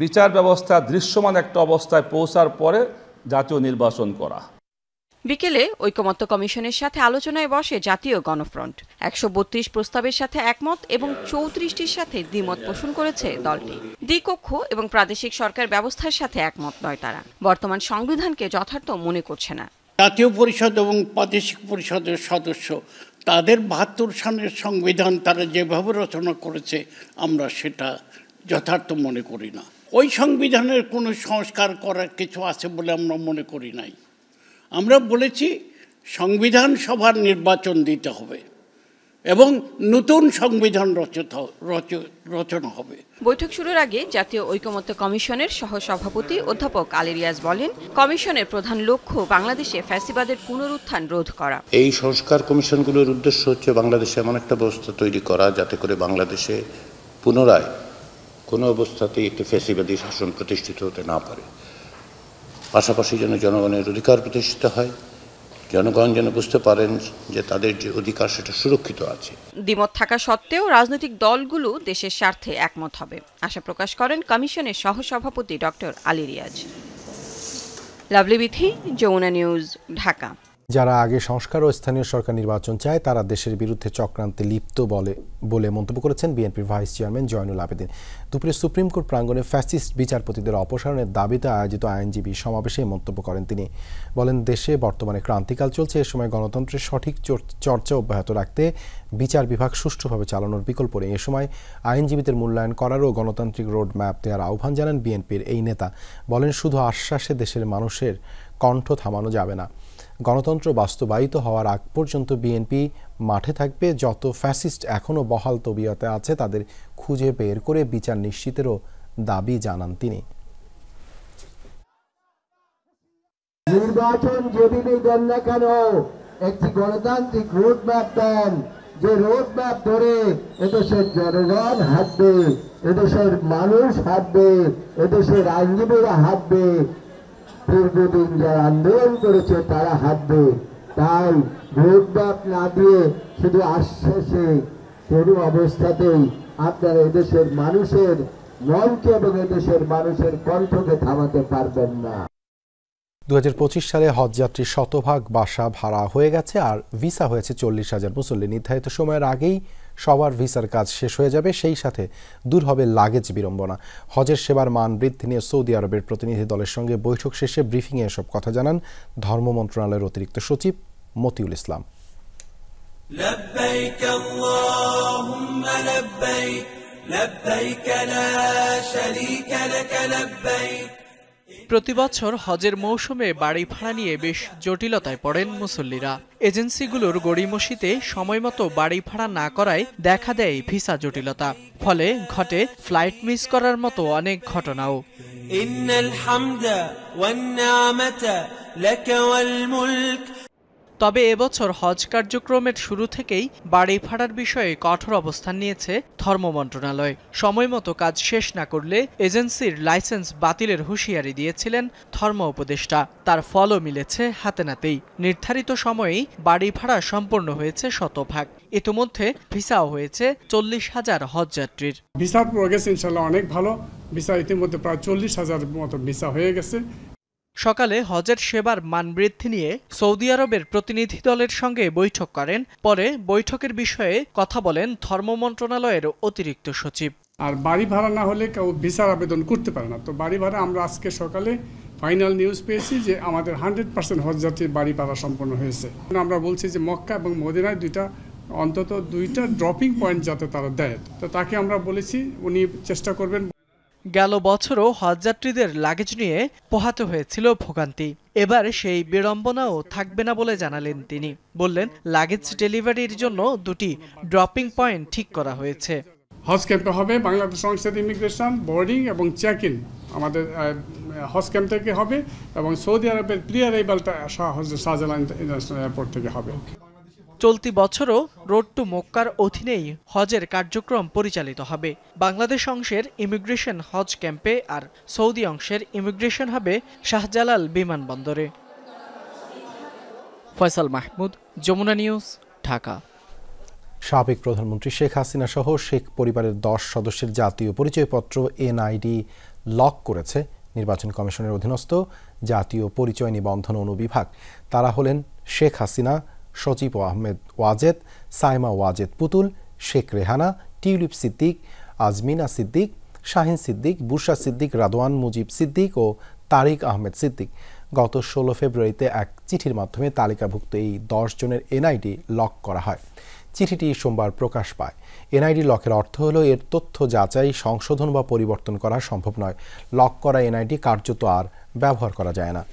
বিচার ব্যবস্থা দৃশ্যমান একটা অবস্থায় পৌঁছার পরে জাতীয় নির্বাচন করা। বিকেলে ঐকমত্য কমিশনের সাথে আলোচনায় বসে জাতীয় গণফ্রন্ট। 132 প্রস্তাবের সাথে একমত এবং 34টির সাথে দ্বিমত পোষণ করেছে দলটি। দ্বিকক্ষ এবং প্রাদেশিক সরকার ব্যবস্থার সাথে একমত নয় তারা। বর্তমান সংবিধানকে যথার্থ মনে করছে না। জাতীয় পরিষদ এবং প্রাদেশিক পরিষদের সদস্য তাদের 72 সালের সংবিধান তারা যেভাবে রচনা করেছে আমরা সেটা যথার্থ মনে করি না। ওই সংবিধানের কোনো সংস্কার করার কিছু আছে বলে আমরা মনে করি নাই। আমরা বলেছি সংবিধান সভার নির্বাচন দিতে হবে এবং নতুন সংবিধান রচনা হবে। বৈঠক শুরুর আগে জাতীয় ঐকমত্য কমিশনের সহসভাপতি অধ্যাপক আলী রিয়াজ বলেন, কমিশনের প্রধান লক্ষ্য বাংলাদেশে ফ্যাসিবাদের পুনরুত্থান রোধ করা। এই সংস্কার কমিশনগুলোর উদ্দেশ্য হচ্ছে বাংলাদেশে এমন একটা ব্যবস্থা তৈরি করা যাতে করে বাংলাদেশে পুনরায় কোনো অবস্থাতেই একটি ফ্যাসিবাদী শাসন প্রতিষ্ঠিত হতে না পারে। পাশাপাশি যেন জনগণের অধিকার প্রতিষ্ঠিত হয়, জনগণ যেন বুঝতে পারেন যে তাদের যে অধিকার সেটা সুরক্ষিত আছে। দ্বিমত থাকা সত্ত্বেও রাজনৈতিক দলগুলো দেশের স্বার্থে একমত হবে আশা প্রকাশ করেন কমিশনের সহসভাপতি ডক্টর আলী রিয়াজ। লাভলি বিথি, যমুনা নিউজ, ঢাকা। যারা আগে সংস্কার ও স্থানীয় সরকার নির্বাচন চায় তারা দেশের বিরুদ্ধে চক্রান্তে লিপ্ত বলে মন্তব্য করেছেন বিএনপির ভাইস চেয়ারম্যান জয়নুল আবেদিন। দুপুরে সুপ্রিম কোর্ট প্রাঙ্গণে ফ্যাসিস্ট বিচারপতিদের অপসারণের দাবিতে আয়োজিত আইনজীবী সমাবেশে মন্তব্য করেন তিনি। বলেন, দেশে বর্তমানে ক্রান্তিকাল চলছে, এ সময় গণতন্ত্রের সঠিক চর্চা অব্যাহত রাখতে বিচার বিভাগ সুষ্ঠুভাবে চালানোর বিকল্প নেই। এ সময় আইনজীবীদের মূল্যায়ন করারও গণতান্ত্রিক রোড ম্যাপ দেওয়ার আহ্বান জানান বিএনপির এই নেতা। বলেন, শুধু আশ্বাসে দেশের মানুষের কণ্ঠ থামানো যাবে না। গণতন্ত্র বাস্তবায়িত হওয়ার আগ পর্যন্ত বিএনপি মাঠে থাকবে। যত ফ্যাসিস্ট এখনও বহাল তবিয়তে আছে তাদের খুঁজে বের করে বিচার নিশ্চিতেরও দাবি জানান তিনি। নির্বাচন যেদিনই দেন না কেন একটি গণতান্ত্রিক রোড ম্যাপ দেন, যে রোড ম্যাপ ধরে এদেশের জনগণ হাঁটবে, এদেশের মানুষ হাঁটবে, এদেশের আইনজীবীরা হাঁটবে, দীর্ঘদিন যারা আন্দোলন করেছে তারা হাঁটবে। তাই রোড ম্যাপ না দিয়ে শুধু আশ্বাসে কোনো অবস্থাতেই আপনারা এদেশের মানুষের মনকে এবং এদেশের মানুষের কণ্ঠকে থামাতে পারবেন না। 2025 সালে হজযাত্রীর শতভাগ বাসা ভাড়া হয়ে গেছে আর ভিসা হয়েছে 40,000 মুসল্লি। নির্ধারিত সময়ের আগেই সবার ভিসার কাজ শেষ হয়ে যাবে, সেই সাথে দূর হবে লাগেজ বিড়ম্বনা। হজের সেবার মান বৃদ্ধি নিয়ে সৌদি আরবের প্রতিনিধি দলের সঙ্গে বৈঠক শেষে ব্রিফিংয়ে এসব কথা জানান ধর্ম মন্ত্রণালয়ের অতিরিক্ত সচিব মতিউল ইসলাম। লব্বাইক আল্লাহুম্মা লব্বাইক লব্বাইক লা শারীকা লাক লব্বাইক। প্রতিবছর হজের মৌসুমে বাড়ি ভাড়া নিয়ে বেশ জটিলতায় পড়েন মুসল্লিরা। এজেন্সিগুলোর গড়িমসিতে সময়মতো বাড়ি ভাড়া না করায় দেখা দেয় ভিসা জটিলতা, ফলে ঘটে ফ্লাইট মিস করার মতো অনেক ঘটনাও। ইন্নাল হামদা ওয়ান নি'মাতা লাকা ওয়াল মুলক। তবে এবছর হজ কার্যক্রমের শুরু থেকেই বাড়ি ভাড়ার বিষয়ে কঠোর অবস্থান নিয়েছে ধর্ম মন্ত্রণালয়। সময়মতো কাজ শেষ না করলে এজেন্সির লাইসেন্স বাতিলের হুঁশিয়ারি দিয়েছিলেন ধর্ম উপদেষ্টা। তার ফলও মিলেছে হাতে নাতেই। নির্ধারিত সময়েই বাড়ি ভাড়া সম্পন্ন হয়েছে শতভাগ। ইতিমধ্যে ভিসাও হয়েছে 40,000 হজযাত্রীর। ভিসার প্রোগ্রেস ইনশাআল্লাহ অনেক ভালো। ভিসা ইতিমধ্যে প্রায় 40,000 মতো ভিসা হয়ে গেছে। সকালে হজের সেবার মান বৃদ্ধি নিয়ে সৌদি আরবের প্রতিনিধি দলের সঙ্গে বৈঠক করেন। পরে বৈঠকের বিষয়ে কথা বলেন ধর্ম মন্ত্রণালয়ের অতিরিক্ত সচিব। আর বাড়ি ভাড়া না হলে কেউ ভিসার আবেদন করতে পারে না। তো বাড়ি ভাড়া আমরা আজকে সকালে ফাইনাল নিউজ পেয়েছি যে আমাদের 100% হজযাত্রীর বাড়ি ভাড়া সম্পন্ন হয়েছে। আমরা বলছি যে মক্কা এবং মদিনায় অন্তত দুইটা ড্রপিং পয়েন্ট যাতে তারা দেয়, তো তাকে আমরা বলেছি উনি চেষ্টা করবেন। গেল বছরও হজযাত্রীদের লাগেজ নিয়ে পোহাতে হয়েছিল ভোগান্তি। এবার সেই বিড়ম্বনাও থাকবে না বলে জানালেন তিনি। বললেন, লাগেজ ডেলিভারির জন্য 2টি ড্রপিং পয়েন্ট ঠিক করা হয়েছে। হজ ক্যাম্পে হবে বাংলাদেশ সংসদ ইমিগ্রেশন, বোর্ডিং এবং চেক ইন আমাদের হজ ক্যাম্প থেকে হবে, এবং সৌদি আরবের প্রি অ্যারাইভালটা শাহজালাল ইন্টারন্যাশনাল এয়ারপোর্ট থেকে হবে। চলতি বছরও রোড টু মক্কার অধীনেই হজের কার্যক্রম পরিচালিত হবে। বাংলাদেশ অংশের ইমিগ্রেশন হজ ক্যাম্পে আর সৌদি অংশের ইমিগ্রেশন হবে শাহজালাল বিমানবন্দরে। ফয়সাল মাহমুদ, যমুনা নিউজ, ঢাকা। সাবেক প্রধানমন্ত্রী শেখ হাসিনা সহ শেখ পরিবারের 10 সদস্যের জাতীয় পরিচয়পত্র এনআইডি লক করেছে নির্বাচন কমিশনের অধীনস্থ জাতীয় পরিচয় নিবন্ধন অনুবিভাগ। তারা হলেন শেখ হাসিনা, সচিব আহমেদ ওয়াজেদ, সাইমা ওয়াজেদ পুতুল, শেখ রেহানা, টিউলিপ সিদ্দিক, আজমিনা সিদ্দিক, শাহিন সিদ্দিক, বুরশা সিদ্দিক, রাদওয়ান মুজিব সিদ্দিক ও তারিক আহমেদ সিদ্দিক। গত 16 ফেব্রুয়ারিতে এক চিঠির মাধ্যমে তালিকাভুক্ত এই 10 জনের এনআইডি লক করা হয়। চিঠিটি সোমবার প্রকাশ পায়। এনআইডি লকের অর্থ হলো এর তথ্য যাচাই, সংশোধন বা পরিবর্তন করা সম্ভব নয়। লক করা এনআইডি কার্যত আর ব্যবহার করা যায় না।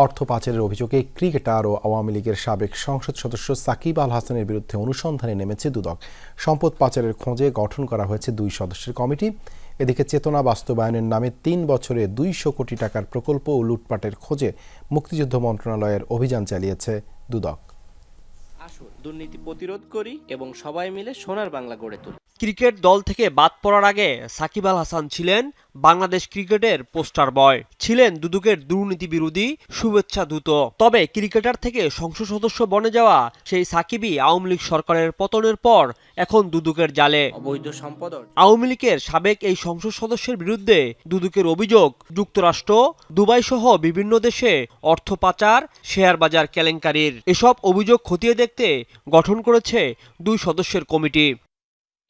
অর্থ পাচারের অভিযোগে ক্রিকেটার ও আওয়ামী লীগের সাবেক সংসদ সদস্য সাকিব আল হাসানের বিরুদ্ধে অনুসন্ধানে নেমেছে দুদক। সম্পদ পাচারের খোঁজে গঠন করা হয়েছে 2 সদস্যের কমিটি। এদিকে চেতনা বাস্তবায়নের নামে 3 বছরে 200 কোটি টাকার প্রকল্প ও লুটপাটের খোঁজে মুক্তিযুদ্ধ মন্ত্রণালয়ের অভিযান চালিয়েছে দুদক। আসুন দুর্নীতি প্রতিরোধ করি এবং সবাই মিলে সোনার বাংলা গড়ে তুলি। ক্রিকেট দল থেকে বাদ পড়ার আগে সাকিব আল হাসান ছিলেন বাংলাদেশ ক্রিকেটের পোস্টার বয়, ছিলেন দুদকের দুর্নীতি বিরোধী শুভেচ্ছা দূত। তবে ক্রিকেটার থেকে সংসদ সদস্য বনে যাওয়া সেই সাকিবই আওয়ামী লীগ সরকারের পতনের পর এখন দুদকের জালে। অবৈধ সম্পদ। আওয়ামী লীগের সাবেক এই সংসদ সদস্যের বিরুদ্ধে দুদকের অভিযোগ, যুক্তরাষ্ট্র, দুবাই সহ বিভিন্ন দেশে অর্থ পাচার, শেয়ার বাজার কেলেঙ্কারির। এসব অভিযোগ খতিয়ে দেখতে গঠন করেছে 2 সদস্যের কমিটি।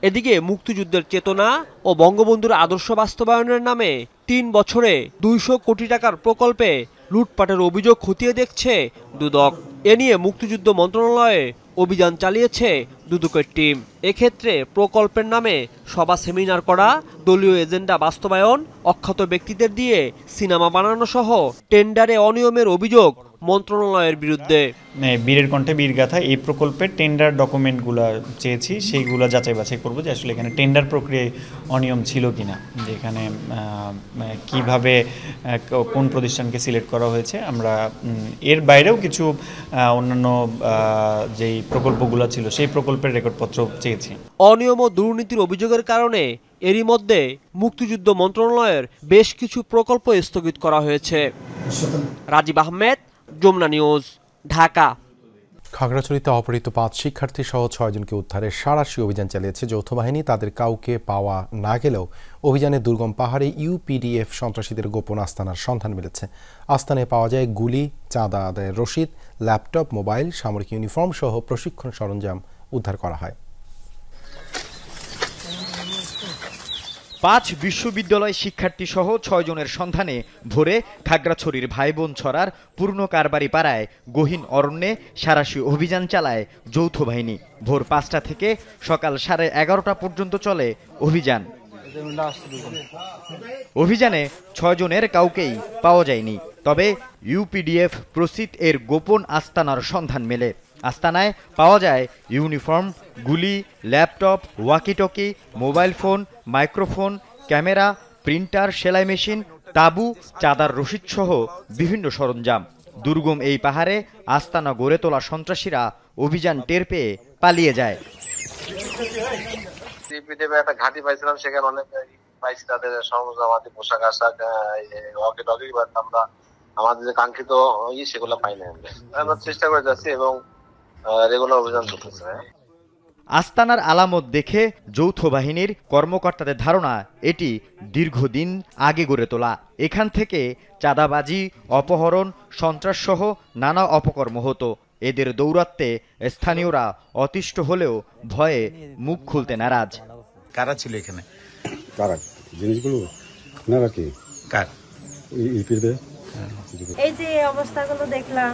এদিকে মুক্তিযুদ্ধের চেতনা ও বঙ্গবন্ধুর আদর্শ বাস্তবায়নের নামে 3 বছরে 200 কোটি টাকার প্রকল্পে লুটপাটের অভিযোগ খতিয়ে দেখছে দুদক। এ নিয়ে মুক্তিযুদ্ধ মন্ত্রণালয়ে অভিযান চালিয়েছে দুদকের টিম। এক্ষেত্রে প্রকল্পের নামে সভা সেমিনার করা, দলীয় এজেন্ডা বাস্তবায়ন, অখ্যাত ব্যক্তিদের দিয়ে সিনেমা বানানো সহ টেন্ডারে অনিয়মের অভিযোগ মন্ত্রণালয়ের বিরুদ্ধে। বীরের কণ্ঠে বীরগাথা এই প্রকল্পের টেন্ডার ডকুমেন্টগুলো চেয়েছি, সেইগুলো যাচাই বাছাই করবো যে আসলে এখানে টেন্ডার প্রক্রিয়ায় অনিয়ম ছিল কিনা, যে এখানে কিভাবে কোন প্রতিষ্ঠানকে সিলেক্ট করা হয়েছে। আমরা এর বাইরেও কিছু অন্যান্য যেই প্রকল্পগুলো ছিল সেই প্রকল্পের রেকর্ডপত্র চেয়েছি। অনিয়ম ও দুর্নীতির অভিযোগের কারণে এরই মধ্যে মুক্তিযুদ্ধ মন্ত্রণালয়ের বেশ কিছু প্রকল্প স্থগিত করা হয়েছে। রাজীব আহমেদ, যমুনা নিউজ, ঢাকা। খাগড়াছড়িতে অপহৃত 5 শিক্ষার্থী সহ 6 জনকে উদ্ধারের সাঁড়াশি অভিযান চালিয়েছে যৌথ বাহিনী। তাদের কাউকে পাওয়া না গেলেও অভিযানে দুর্গম পাহাড়ে ইউপিডিএফ সন্ত্রাসীদের গোপন আস্তানার সন্ধান মিলেছে। আস্তানায় পাওয়া যায় গুলি, চাঁদা আদায়ের রসিদ, ল্যাপটপ, মোবাইল, সামরিক ইউনিফর্ম সহ প্রশিক্ষণ সরঞ্জাম উদ্ধার করা হয়। 5 বিশ্ববিদ্যালয় শিক্ষার্থী সহ 6 জনের সন্ধানে ভোরে খাগড়াছড়ির ভাইবোন ছড়ার পূর্ণ কারবারি পাড়ায় গহীন অরণ্যে সাঁড়াশি অভিযান চালায় যৌথ বাহিনী। ভোর 5টা থেকে সকাল 11:30 পর্যন্ত চলে অভিযান। অভিযানে 6 জনের কাউকেই পাওয়া যায়নি, তবে ইউপিডিএফ প্রসিদ এর গোপন আস্তানার সন্ধান মেলে। আস্তানায় পাওয়া যায় ইউনিফর্ম, গুলি, laptop, walkie talkie, mobile phone, microphone, camera, printer, সেলাই মেশিন, তাঁবু, চাঁদার রসিদ সহ বিভিন্ন সরঞ্জাম। দুর্গম এই পাহাড়ে আস্তানা গড়ে তোলা সন্ত্রাসীরা অভিযান টের পেয়ে পালিয়ে যায়। একটা ঘাঁটি পাইছিলাম, সেখানে অনেক পাইছি তাদের সরঞ্জাম, পোশাক আশাক, ওয়াকিটকি, আমরা আমাদের যে কাঙ্ক্ষিত সেগুলো পাই না। আমরা চেষ্টা করে যাচ্ছি এবং রেগুলার অভিযান চলতেছে। আস্তানার আলামত দেখে যৌথ বাহিনীর কর্মকর্তাদের ধারণা এটি দীর্ঘদিন আগে গড়ে তোলা। এখান থেকে চাঁদাবাজি, অপহরণ, সন্ত্রাসসহ নানা অপকর্ম হতো। এদের দৌরাত্মে স্থানীয়রা অতিষ্ঠ হলেও ভয়ে মুখ খুলতে নারাজ। কারা ছিল এখানে? কারা জিনিসগুলো না কি কার এই যে অবস্থাগুলো দেখলাম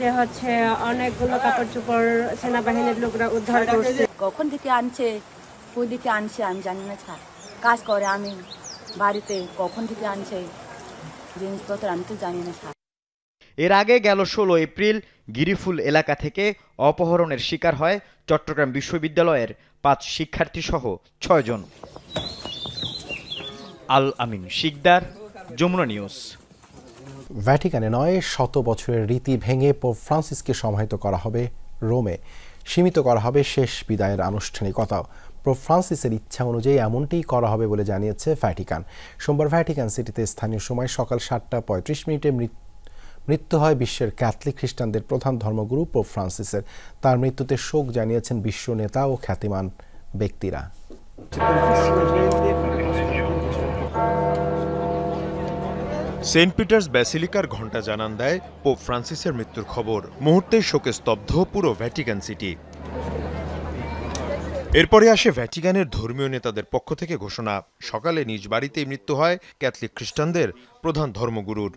যে হচ্ছে অনেকগুলো কাপড় চোপড় সেনাবাহিনীর লোকরা উদ্ধার করছে। কখন থেকে আনছে, কোন দিকে আনছে আমি জানি না। স্যার কাজ করে, আমি বাড়িতে কখন থেকে আনছে জিনিসপত্র আমি তো জানি না স্যার। এর আগে গেল 16 এপ্রিল গিরিফুল এলাকা থেকে অপহরণের শিকার হয় চট্টগ্রাম বিশ্ববিদ্যালয়ের 5 শিক্ষার্থী সহ 6 জন। আল আমিন শিকদার, যমুনা নিউজ। ভ্যাটিকানে 900 বছরের রীতি ভেঙে পোপ ফ্রান্সিসকে সমাহিত করা হবে রোমে। সীমিত করা হবে শেষ বিদায়ের আনুষ্ঠানিকতাও। পোপ ফ্রান্সিসের ইচ্ছা অনুযায়ী এমনটিই করা হবে বলে জানিয়েছে ভ্যাটিকান। সোমবার ভ্যাটিকান সিটিতে স্থানীয় সময় সকাল 7:35 মৃত্যু হয় বিশ্বের ক্যাথলিক খ্রিস্টানদের প্রধান ধর্মগুরু পোপ ফ্রান্সিসের। তার মৃত্যুতে শোক জানিয়েছেন বিশ্ব নেতা ও খ্যাতিমান ব্যক্তিরা। সেন্ট পিটার্স ব্যাসিলিকার ঘণ্টা জানান দেয় পোপ ফ্রান্সিসের মৃত্যুর খবর। মুহূর্তেই শোকে স্তব্ধ পুরো ভ্যাটিকান সিটি। এরপরে আসে ভ্যাটিকানের ধর্মীয় নেতাদের পক্ষ থেকে ঘোষণা, সকালে নিজ বাড়িতেই মৃত্যু হয় ক্যাথলিক খ্রিস্টানদের প্রধান ধর্মগুরুর।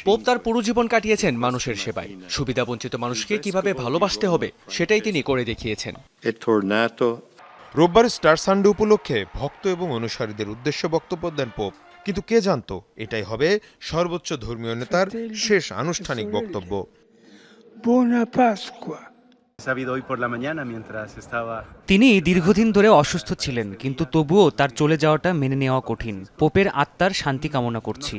পোপ তার পুরো জীবন কাটিয়েছেন মানুষের সেবায়। সুবিধাবঞ্চিত মানুষকে কিভাবে ভালোবাসতে হবে সেটাই তিনি করে দেখিয়েছেন। রোববার স্টার সানডে উপলক্ষে ভক্ত এবং অনুসারীদের উদ্দেশ্যে বক্তব্য দেন পোপ। কিন্তু কে জানত এটাই হবে সর্বোচ্চ ধর্মীয় নেতার শেষ আনুষ্ঠানিক বক্তব্য। তিনি দীর্ঘদিন ধরে অসুস্থ ছিলেন, কিন্তু তবুও তার চলে যাওয়াটা মেনে নেওয়া কঠিন। পোপের আত্মার শান্তি কামনা করছি।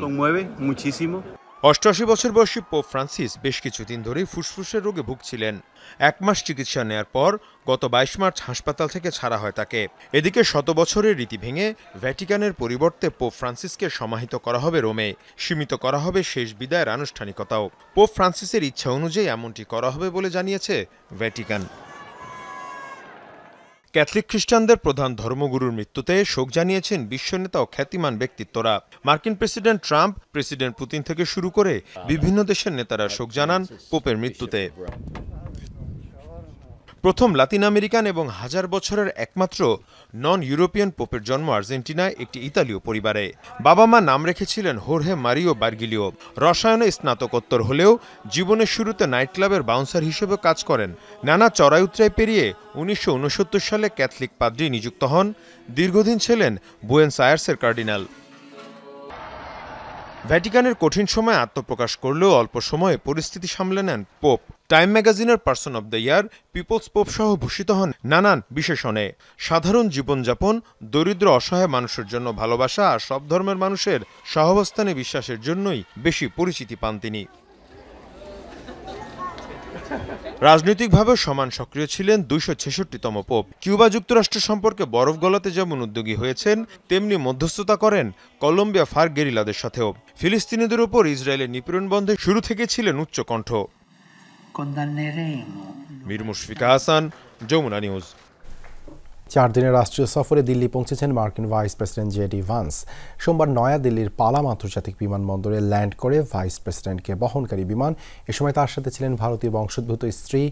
88 বছর বয়সী পোপ ফ্রান্সিস বেশ কিছুদিন ধরেই ফুসফুসের রোগে ভুগছিলেন। 1 মাস চিকিৎসা নেয়ার পর গত 22 মার্চ হাসপাতাল থেকে ছাড়া হয় তাকে। এদিকে 100 বছরের রীতি ভেঙে ভ্যাটিকানের পরিবর্তে পোপ ফ্রান্সিসকে সমাহিত করা হবে রোমে। সীমিত করা হবে শেষ বিদায়ের আনুষ্ঠানিকতাও। পোপ ফ্রান্সিসের ইচ্ছা অনুযায়ী এমনটি করা হবে বলে জানিয়েছে ভ্যাটিকান। ক্যাথলিক খ্রিস্টানদের প্রধান ধর্মগুরুর মৃত্যুতে শোক জানিয়েছেন বিশ্বনেতা ও খ্যাতিমান ব্যক্তিত্বরা। মার্কিন প্রেসিডেন্ট ট্রাম্প, প্রেসিডেন্ট পুতিন থেকে শুরু করে বিভিন্ন দেশের নেতারা শোক জানান পোপের মৃত্যুতে। প্রথম লাতিন আমেরিকান এবং 1000 বছরের একমাত্র নন ইউরোপিয়ান পোপের জন্ম আর্জেন্টিনায় একটি ইতালীয় পরিবারে। বাবা মা নাম রেখেছিলেন হোর্হে মারিও বার্গিলিও। রসায়নে স্নাতকোত্তর হলেও জীবনের শুরুতে নাইট ক্লাবের বাউন্সার হিসেবে কাজ করেন। নানা চড়াই উতরাই পেরিয়ে 1969 সালে ক্যাথলিক পাদ্রী নিযুক্ত হন। দীর্ঘদিন ছিলেন বুয়েন্স আয়ার্সের কার্ডিনাল। ভ্যাটিকানের কঠিন সময়ে আত্মপ্রকাশ করলেও অল্প সময়ে পরিস্থিতি সামলে নেন পোপ। টাইম ম্যাগাজিনের person of the year, people's pope সহ ভূষিত হন নানান বিশেষণে। সাধারণ জীবনযাপন, দরিদ্র অসহায় মানুষের জন্য ভালোবাসা আর সব ধর্মের মানুষের সহাবস্থানে বিশ্বাসের জন্যই বেশি পরিচিতি পান তিনি। রাজনৈতিকভাবে সমান সক্রিয় ছিলেন 266তম পোপ। কিউবা যুক্তরাষ্ট্র সম্পর্কে বরফ গলাতে যেমন উদ্যোগী হয়েছেন, তেমনি মধ্যস্থতা করেন কলম্বিয়া ফার গেরিলাদের সাথেও। ফিলিস্তিনিদের উপর ইসরায়েলের নিপীড়ন বন্ধে শুরু থেকে ছিলেন উচ্চকণ্ঠ। মীর মুশফিকা হাসান, যমুনা নিউজ। 4 দিনের রাষ্ট্রীয় সফরে দিল্লি পৌঁছেছেন মার্কিন ভাইস প্রেসিডেন্ট জেডি ভান্স। সোমবার নয়াদিল্লির পালাম আন্তর্জাতিক বিমানবন্দরে ল্যান্ড করে ভাইস প্রেসিডেন্টকে বহনকারী বিমান। এ সময় তার সাথে ছিলেন ভারতীয় বংশোদ্ভূত স্ত্রী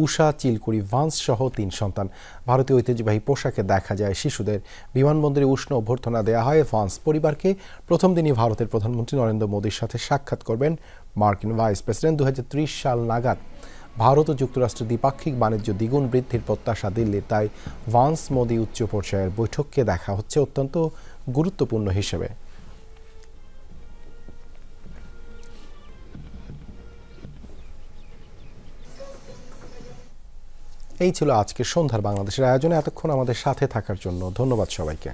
উষা চিলকুরি ভান্স সহ 3 সন্তান। ভারতীয় ঐতিহ্যবাহী পোশাকে দেখা যায় শিশুদের। বিমানবন্দরে উষ্ণ অভ্যর্থনা দেওয়া হয় ভান্স পরিবারকে। প্রথম দিনই ভারতের প্রধানমন্ত্রী নরেন্দ্র মোদীর সাথে সাক্ষাৎ করবেন মার্কিন ভাইস প্রেসিডেন্ট। 2030 সাল নাগাদ ভারত ও যুক্তরাষ্ট্রের দ্বিপাক্ষিক বাণিজ্য দ্বিগুণ বৃদ্ধির প্রত্যাশা দিল্লির। তাই ভান্স মোদি উচ্চ পর্যায়ের বৈঠককে দেখা হচ্ছে অত্যন্ত গুরুত্বপূর্ণ হিসেবে। এই ছিল আজকের সন্ধ্যার বাংলাদেশের আয়োজনে। এতক্ষণ আমাদের সাথে থাকার জন্য ধন্যবাদ সবাইকে।